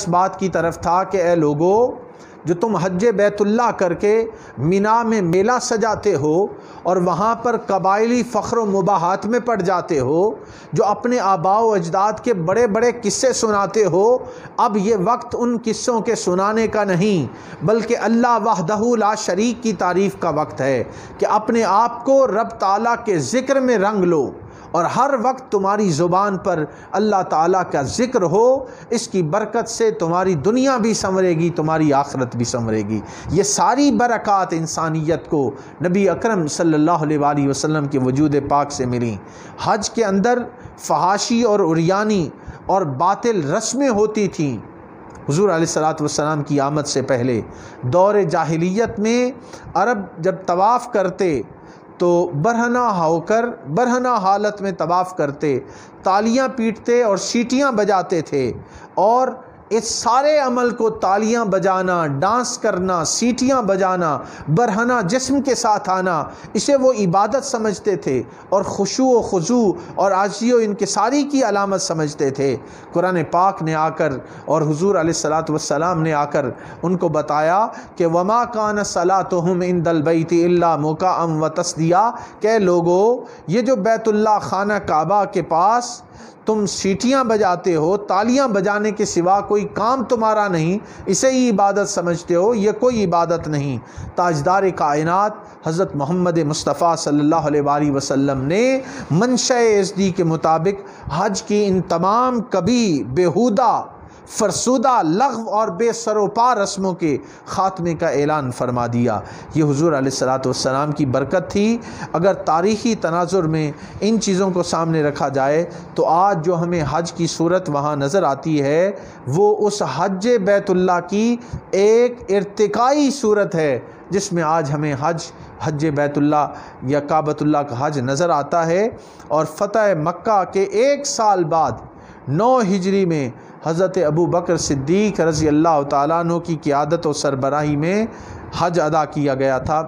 اس بات کی طرف تھا کہ اے لوگو، جو تم حج بیت اللہ کر کے مینا میں میلہ سجاتے ہو اور وہاں پر قبائلی فخر و مباحات میں پڑ جاتے ہو، جو اپنے آباء و اجداد کے بڑے بڑے قصے سناتے ہو، اب یہ وقت ان قصوں کے سنانے کا نہیں بلکہ اللہ وحدہ لا شریک کی تعریف کا وقت ہے کہ اپنے آپ کو رب تعالیٰ کے ذکر میں رنگ لو اور ہر وقت تمہاری زبان پر اللہ تعالیٰ کا ذکر ہو۔ اس کی برکت سے تمہاری دنیا بھی سنورے گی، تمہاری آخرت بھی سنورے گی۔ یہ ساری برکات انسانیت کو نبی اکرم صلی اللہ علیہ وآلہ وسلم کے وجود پاک سے ملیں۔ حج کے اندر فحاشی اور عریانی اور باطل رسمیں ہوتی تھیں۔ حضور علیہ الصلوۃ والسلام کی آمد سے پہلے دور جاہلیت میں عرب جب طواف کرتے تو برہنہ حالت میں طواف کرتے، تالیاں پیٹتے اور سیٹیاں بجاتے تھے، اور اس سارے عمل کو تالیاں بجانا، ڈانس کرنا، سیٹیاں بجانا، برہنہ جسم کے ساتھ آنا، اسے وہ عبادت سمجھتے تھے اور خشوع و خضوع اور عاجزی و انکساری کی علامت سمجھتے تھے۔ قرآن پاک نے آ کر اور حضور علیہ الصلوۃ والسلام نے آ کر ان کو بتایا کہ وما کان صلاتہم عند البیت الا مکاء وتصدیہ، کہ لوگو یہ جو بیت اللہ خانہ کعبہ کے پاس تم سیٹیاں بجاتے ہو، تالیاں بجانے کے سوا کوئی کام تمہارا نہیں، اسے ہی عبادت سمجھتے ہو، یہ کوئی عبادت نہیں۔ تاجدار کائنات حضرت محمد مصطفیٰ صلی اللہ علیہ وآلہ وسلم نے منشأ ازدی کے مطابق حج کی ان تمام کبھی بیہودہ، فرسودہ، لغو اور بے سر و پا رسموں کے خاتمے کا اعلان فرما دیا۔ یہ حضور علیہ الصلوۃ والسلام کی برکت تھی۔ اگر تاریخی تناظر میں ان چیزوں کو سامنے رکھا جائے تو آج جو ہمیں حج کی صورت وہاں نظر آتی ہے وہ اس حج بیت اللہ کی ایک ارتقائی صورت ہے جس میں آج ہمیں حج بیت اللہ یا کعبۃ اللہ کا حج نظر آتا ہے۔ اور فتح مکہ کے 1 سال بعد 9 ہجری میں حضرت ابو بکر صدیق رضی اللہ تعالیٰ عنہ کی قیادت و سربراہی میں حج ادا کیا گیا تھا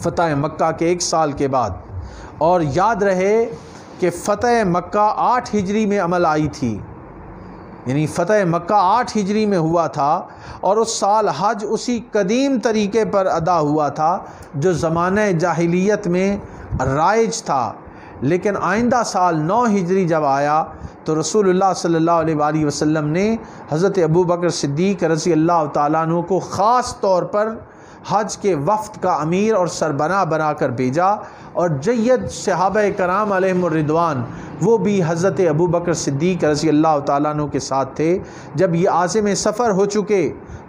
فتح مکہ کے 1 سال کے بعد۔ اور یاد رہے کہ فتح مکہ 8 ہجری میں عمل آئی تھی، یعنی فتح مکہ 8 ہجری میں ہوا تھا، اور اس سال حج اسی قدیم طریقے پر ادا ہوا تھا جو زمانہ جاہلیت میں رائج تھا۔ لیکن آئندہ سال 9 ہجری جب آیا تو رسول اللہ صلی اللہ علیہ وآلہ وسلم نے حضرت ابو بکر صدیق رضی اللہ تعالیٰ عنہ کو خاص طور پر حج کے وفد کا امیر اور سربراہ بنا کر بھیجا، اور جید صحابہ کرام علیہم الرضوان وہ بھی حضرت ابو بکر صدیق رضی اللہ تعالیٰ عنہ کے ساتھ تھے۔ جب یہ عازم سفر ہو چکے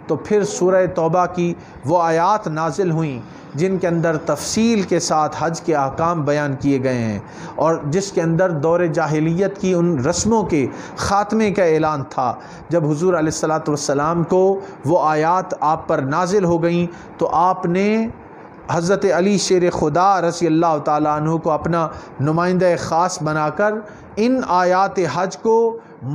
تو پھر سورہ توبہ کی وہ آیات نازل ہوئیں جن کے اندر تفصیل کے ساتھ حج کے احکام بیان کیے گئے ہیں، اور جس کے اندر دور جاہلیت کی ان رسموں کے خاتمے کا اعلان تھا۔ جب حضور علیہ الصلوۃ والسلام کو وہ آیات آپ پر نازل ہو گئیں تو آپ نے حضرت علی شیر خدا رضی اللہ تعالیٰ عنہ کو اپنا نمائندہ خاص بنا کر ان آیات حج کو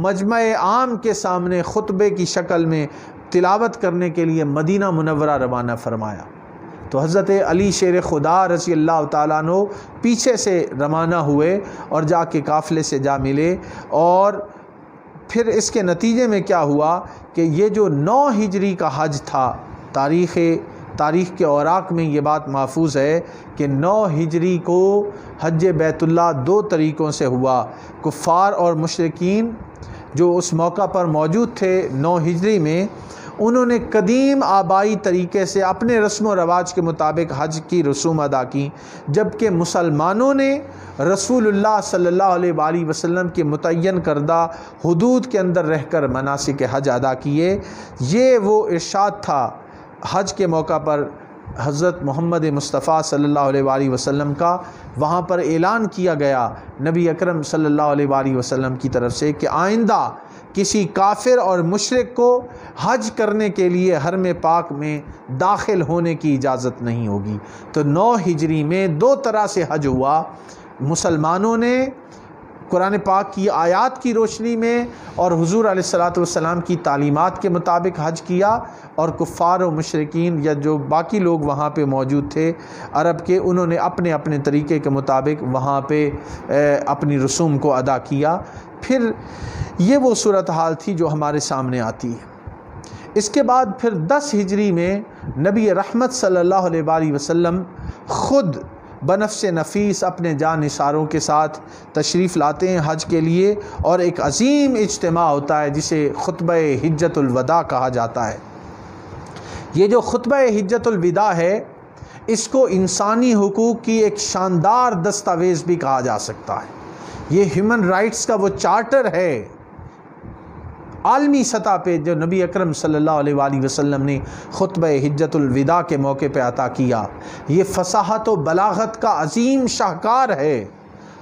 مجمع عام کے سامنے خطبے کی شکل میں تلاوت کرنے کے لیے مدینہ منورہ روانہ فرمایا۔ تو حضرت علی شیر خدا رضی اللہ تعالیٰ عنہ پیچھے سے روانہ ہوئے اور جا کے قافلے سے جا ملے، اور پھر اس کے نتیجے میں کیا ہوا کہ یہ جو 9 ہجری کا حج تھا، تاریخ کے اوراق میں یہ بات محفوظ ہے کہ 9 ہجری کو حج بیت اللہ 2 طریقوں سے ہوا۔ کفار اور مشرکین جو اس موقع پر موجود تھے 9 ہجری میں، انہوں نے قدیم آبائی طریقے سے اپنے رسم و رواج کے مطابق حج کی رسوم ادا کی، جبکہ مسلمانوں نے رسول اللہ صلی اللہ علیہ وآلہ وسلم کے متعین کردہ حدود کے اندر رہ کر مناسک حج ادا کیے۔ یہ وہ ارشاد تھا حج کے موقع پر حضرت محمد مصطفیٰ صلی اللہ علیہ وآلہ وسلم کا، وہاں پر اعلان کیا گیا نبی اکرم صلی اللہ علیہ وآلہ وسلم کی طرف سے کہ آئندہ کسی کافر اور مشرک کو حج کرنے کے لیے حرم پاک میں داخل ہونے کی اجازت نہیں ہوگی۔ تو 9 ہجری میں 2 طرح سے حج ہوا۔ مسلمانوں نے قرآن پاک کی آیات کی روشنی میں اور حضور علیہ الصلاۃ والسلام کی تعلیمات کے مطابق حج کیا، اور کفار و مشرکین یا جو باقی لوگ وہاں پہ موجود تھے عرب کے، انہوں نے اپنے اپنے طریقے کے مطابق وہاں پہ اپنی رسوم کو ادا کیا۔ پھر یہ وہ صورتحال تھی جو ہمارے سامنے آتی ہے۔ اس کے بعد پھر 10 ہجری میں نبی رحمت صلی اللہ علیہ وآلہ وسلم خود بنفس نفیس اپنے جان نثاروں کے ساتھ تشریف لاتے ہیں حج کے لیے، اور ایک عظیم اجتماع ہوتا ہے جسے خطبہ حجۃ الوداع کہا جاتا ہے۔ یہ جو خطبہ حجۃ الوداع ہے، اس کو انسانی حقوق کی ایک شاندار دستاویز بھی کہا جا سکتا ہے۔ یہ ہیومن رائٹس کا وہ چارٹر ہے عالمی سطح پہ جو نبی اکرم صلی اللہ علیہ وآلہ وسلم نے خطبہ حجۃ الوداع کے موقع پہ عطا کیا۔ یہ فصاحت و بلاغت کا عظیم شاہکار ہے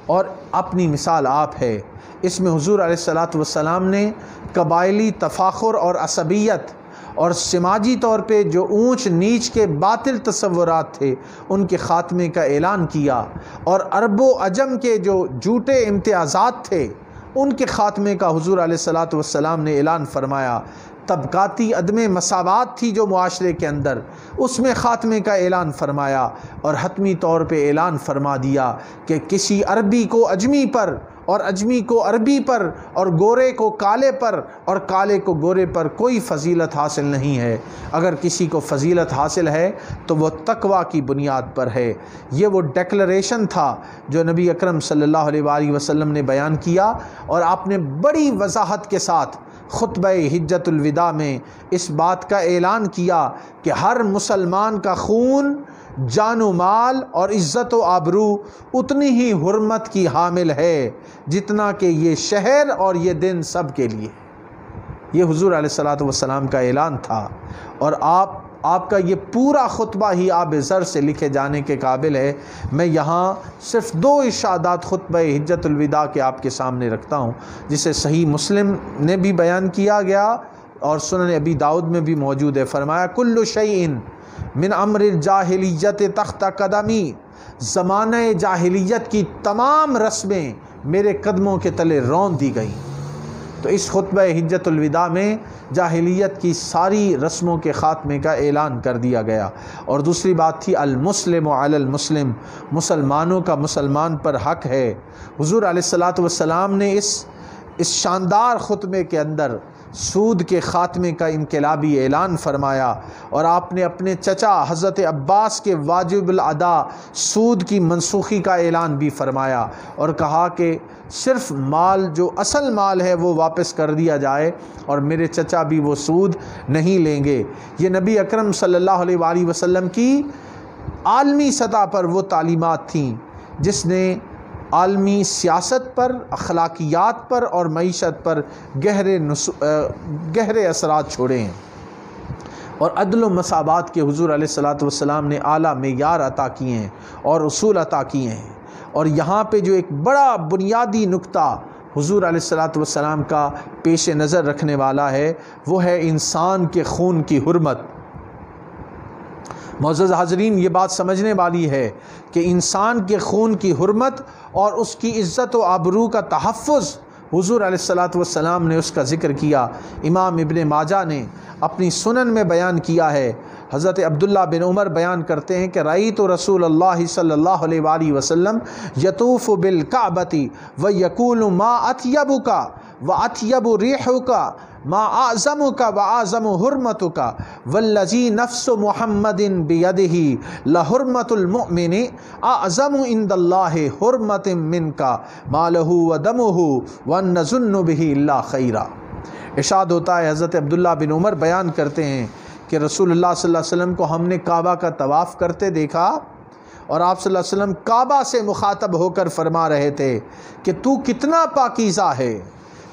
اور اپنی مثال آپ ہے۔ اس میں حضور علیہ الصلاۃ والسلام نے قبائلی تفاخر اور عصبیت اور سماجی طور پہ جو اونچ نیچ کے باطل تصورات تھے ان کے خاتمے کا اعلان کیا، اور عرب و عجم کے جو جھوٹے امتیازات تھے ان کے خاتمے کا حضور علیہ الصلاۃ والسلام نے اعلان فرمایا۔ طبقاتی عدم مساوات تھی جو معاشرے کے اندر، اس میں خاتمے کا اعلان فرمایا، اور حتمی طور پہ اعلان فرما دیا کہ کسی عربی کو اجمی پر اور اجمی کو عربی پر اور گورے کو کالے پر اور کالے کو گورے پر کوئی فضیلت حاصل نہیں ہے۔ اگر کسی کو فضیلت حاصل ہے تو وہ تقویٰ کی بنیاد پر ہے۔ یہ وہ ڈیکلریشن تھا جو نبی اکرم صلی اللہ علیہ وآلہ وسلم نے بیان کیا، اور آپ نے بڑی وضاحت کے ساتھ خطبہ حجۃ الوداع میں اس بات کا اعلان کیا کہ ہر مسلمان کا خون، جان و مال اور عزت و آبرو اتنی ہی حرمت کی حامل ہے جتنا کہ یہ شہر اور یہ دن سب کے لیے۔ یہ حضور علیہ الصلاۃ والسلام کا اعلان تھا، اور آپ کا یہ پورا خطبہ ہی آب زر سے لکھے جانے کے قابل ہے۔ میں یہاں صرف 2 ارشادات خطبہ حجۃ الوداع کے آپ کے سامنے رکھتا ہوں، جسے صحیح مسلم نے بھی بیان کیا گیا اور سنن ابی داؤد میں بھی موجود ہے۔ فرمایا کل شیء من امر الجاہلیت تحت قدمی، زمانہ جاہلیت کی تمام رسمیں میرے قدموں کے تلے رون دی گئیں۔ تو اس خطبہ حجۃ الوداع میں جاہلیت کی ساری رسموں کے خاتمے کا اعلان کر دیا گیا۔ اور دوسری بات تھی المسلم علی المسلم، مسلمانوں کا مسلمان پر حق ہے۔ حضور علیہ الصلاۃ والسلام نے اس شاندار خطبے کے اندر سود کے خاتمے کا انقلابی اعلان فرمایا، اور آپ نے اپنے چچا حضرت عباس کے واجب الادا سود کی منسوخی کا اعلان بھی فرمایا، اور کہا کہ صرف مال جو اصل مال ہے وہ واپس کر دیا جائے، اور میرے چچا بھی وہ سود نہیں لیں گے۔ یہ نبی اکرم صلی اللہ علیہ وآلہ وسلم کی عالمی سطح پر وہ تعلیمات تھیں جس نے عالمی سیاست پر، اخلاقیات پر اور معیشت پر گہرے اثرات چھوڑے ہیں، اور عدل و مساوات کے حضور علیہ الصلاۃ والسلام نے اعلیٰ معیار عطا کیے ہیں اور اصول عطا کیے ہیں۔ اور یہاں پہ جو ایک بڑا بنیادی نقطہ حضور علیہ الصلاۃ والسلام کا پیش نظر رکھنے والا ہے، وہ ہے انسان کے خون کی حرمت۔ معزز حاضرین، یہ بات سمجھنے والی ہے کہ انسان کے خون کی حرمت اور اس کی عزت و آبرو کا تحفظ حضور علیہ الصلاۃ والسلام نے اس کا ذکر کیا۔ امام ابن ماجہ نے اپنی سنن میں بیان کیا ہے، حضرت عبداللہ بن عمر بیان کرتے ہیں کہ رأیت رسول اللہ صلی اللہ علیہ وآلہ وسلم یطوف بالکعبۃ ویقول ما اطیبک واطیب ریحک ما اعظمک واعظم حرمتک والذی نفس محمد بیدہ لحرمت المؤمن اعظم عند اللہ حرمت منک مالہ ودمہ وان نظن بہ الا خیرا۔ ارشاد ہوتا ہے، حضرت عبداللہ بن عمر بیان کرتے ہیں کہ رسول اللہ صلی اللہ علیہ وسلم کو ہم نے کعبہ کا طواف کرتے دیکھا، اور آپ صلی اللہ علیہ وسلم کعبہ سے مخاطب ہو کر فرما رہے تھے کہ تو کتنا پاکیزہ ہے،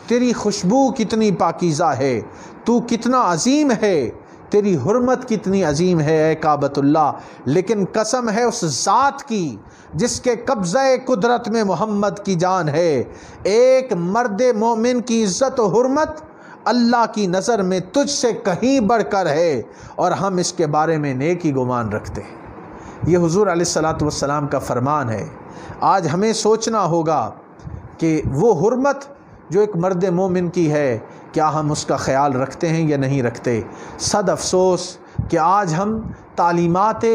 تیری خوشبو کتنی پاکیزہ ہے، تو کتنا عظیم ہے، تیری حرمت کتنی عظیم ہے اے کعبۃ اللہ۔ لیکن قسم ہے اس ذات کی جس کے قبضہ قدرت میں محمد کی جان ہے، ایک مرد مومن کی عزت و حرمت اللہ کی نظر میں تجھ سے کہیں بڑھ کر ہے، اور ہم اس کے بارے میں نیک ہی گمان رکھتے ہیں۔ یہ حضور علیہ الصلاۃ والسلام کا فرمان ہے۔ آج ہمیں سوچنا ہوگا کہ وہ حرمت جو ایک مرد مومن کی ہے کیا ہم اس کا خیال رکھتے ہیں یا نہیں رکھتے۔ صد افسوس کہ آج ہم تعلیمات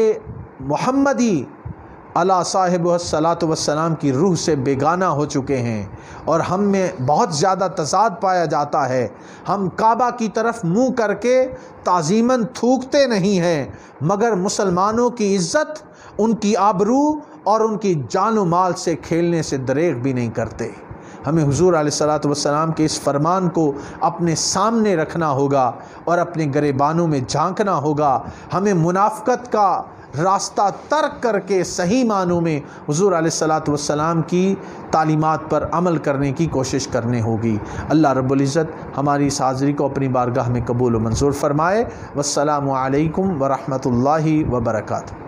محمدی علی صاحب الصلاۃ والسلام کی روح سے بیگانہ ہو چکے ہیں، اور ہم میں بہت زیادہ تضاد پایا جاتا ہے۔ ہم کعبہ کی طرف منہ کر کے تعظیماً تھوکتے نہیں ہیں، مگر مسلمانوں کی عزت، ان کی آبرو اور ان کی جان و مال سے کھیلنے سے دریغ بھی نہیں کرتے۔ ہمیں حضور علیہ الصلاۃ والسلام کے اس فرمان کو اپنے سامنے رکھنا ہوگا اور اپنے گریبانوں میں جھانکنا ہوگا۔ ہمیں منافقت کا راستہ ترک کر کے صحیح معنوں میں حضور علیہ الصلاۃ والسلام کی تعلیمات پر عمل کرنے کی کوشش کرنی ہوگی۔ اللہ رب العزت ہماری اس حاضری کو اپنی بارگاہ میں قبول و منظور فرمائے۔ والسلام علیکم ورحمۃ اللہ وبرکاتہ۔